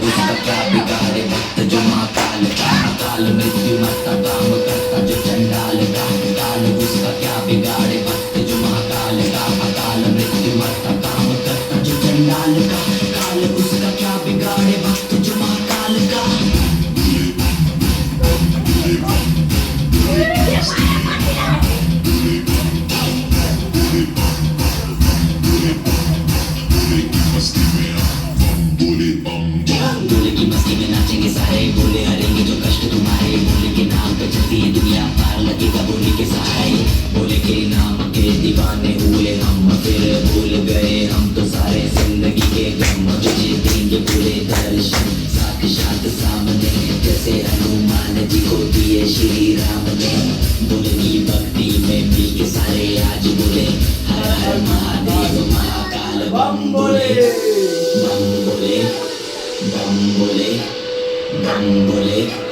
उसका क्या बिगाड़े भक्त जो महाकाल का, काल मृत्यु मरता काम करता जो चंडाल का, काल उसका क्या बिगाड़े भक्त जो महाकाल का, काल मृत्यु मरता काम करता जो चंडाल का, काल उसका क्या बिगाड़े भक्त जो महाकाल का। भोले की मस्ती में नाचेंगे सारे, भोले हरेंगे जो कष्ट तुम्हारे, भोले के नाम पे चलती है दुनिया पार लगेगा भोले के सहारे, भोले के नाम के दीवाने हुए हम फिर भूल गए हम तो सारे जिंदगी के गम, तुझे देंगे भोले दर्शन साक्षात सामने, जैसे हनुमान जी को दिए श्री राम ने, भोले की भक्ति में मिल के सारे आज बोले हर हर महादेव महाकाल बम बोले, बम बोले, बम बोले, बम बोले।